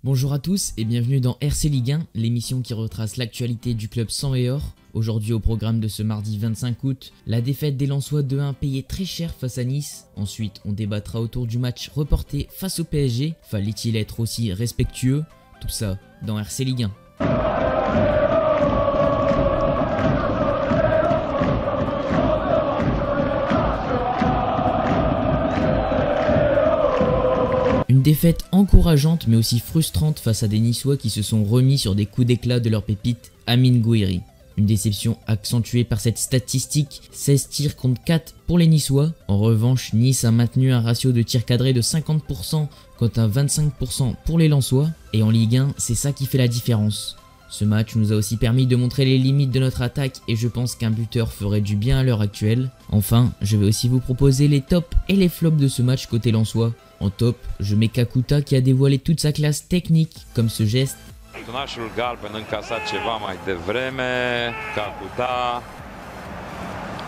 Bonjour à tous et bienvenue dans RC Ligue 1, l'émission qui retrace l'actualité du club sang et or. Aujourd'hui au programme de ce mardi 25 août, la défaite des Lensois 2-1 payée très cher face à Nice. Ensuite, on débattra autour du match reporté face au PSG. Fallait-il être aussi respectueux? Tout ça dans RC Ligue 1. Une défaite encourageante mais aussi frustrante face à des Niçois qui se sont remis sur des coups d'éclat de leur pépite Amine Gouiri. Une déception accentuée par cette statistique, 16 tirs contre 4 pour les Niçois. En revanche, Nice a maintenu un ratio de tirs cadrés de 50% contre un 25% pour les Lensois. Et en Ligue 1, c'est ça qui fait la différence. Ce match nous a aussi permis de montrer les limites de notre attaque et je pense qu'un buteur ferait du bien à l'heure actuelle. Enfin, je vais aussi vous proposer les tops et les flops de ce match côté Lensois. En top, je mets Kakuta qui a dévoilé toute sa classe technique, comme ce geste. Nașul galben încasat ceva mai devreme, Kakuta.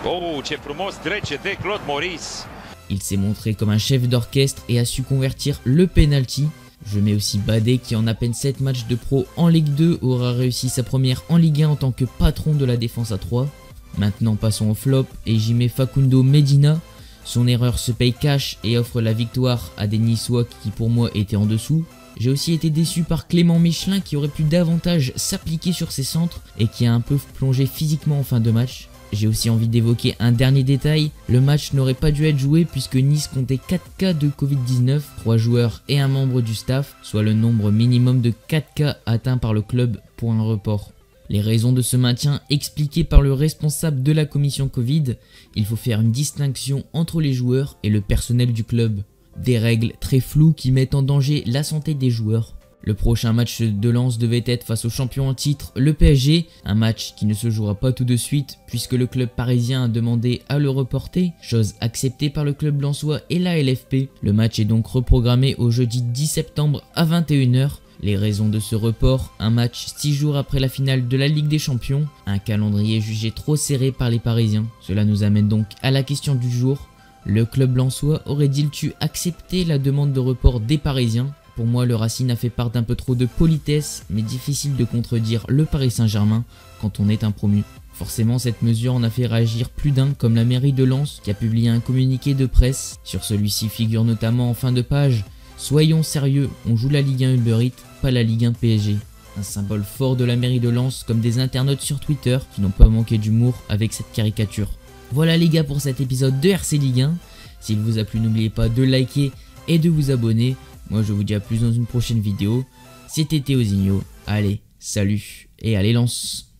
Oh, ce frumos trece de Claude Maurice. Il s'est montré comme un chef d'orchestre et a su convertir le penalty. Je mets aussi Badé qui en à peine 7 matchs de pro en Ligue 2 aura réussi sa première en Ligue 1 en tant que patron de la défense à 3. Maintenant passons au flop et j'y mets Facundo Medina. Son erreur se paye cash et offre la victoire à des Niçois qui pour moi étaient en dessous. J'ai aussi été déçu par Clément Michelin qui aurait pu davantage s'appliquer sur ses centres et qui a un peu plongé physiquement en fin de match. J'ai aussi envie d'évoquer un dernier détail, le match n'aurait pas dû être joué puisque Nice comptait 4 cas de Covid-19, 3 joueurs et un membre du staff, soit le nombre minimum de 4 cas atteints par le club pour un report. Les raisons de ce maintien expliquées par le responsable de la commission Covid, il faut faire une distinction entre les joueurs et le personnel du club. Des règles très floues qui mettent en danger la santé des joueurs. Le prochain match de Lens devait être face au champion en titre, le PSG, un match qui ne se jouera pas tout de suite puisque le club parisien a demandé à le reporter, chose acceptée par le club lensois et la LFP. Le match est donc reprogrammé au jeudi 10 septembre à 21 h. Les raisons de ce report, un match 6 jours après la finale de la Ligue des Champions, un calendrier jugé trop serré par les Parisiens. Cela nous amène donc à la question du jour. Le club lensois aurait-il dû accepter la demande de report des Parisiens? Pour moi, le Racing a fait part d'un peu trop de politesse, mais difficile de contredire le Paris Saint-Germain quand on est un promu. Forcément, cette mesure en a fait réagir plus d'un, comme la mairie de Lens qui a publié un communiqué de presse. Sur celui-ci figure notamment en fin de page: soyons sérieux, on joue la Ligue 1 Uber Eats, pas la Ligue 1 PSG. Un symbole fort de la mairie de Lens, comme des internautes sur Twitter qui n'ont pas manqué d'humour avec cette caricature. Voilà les gars pour cet épisode de RC Ligue 1. S'il vous a plu, n'oubliez pas de liker et de vous abonner. Moi je vous dis à plus dans une prochaine vidéo. C'était Théozinho. Allez, salut et allez Lens.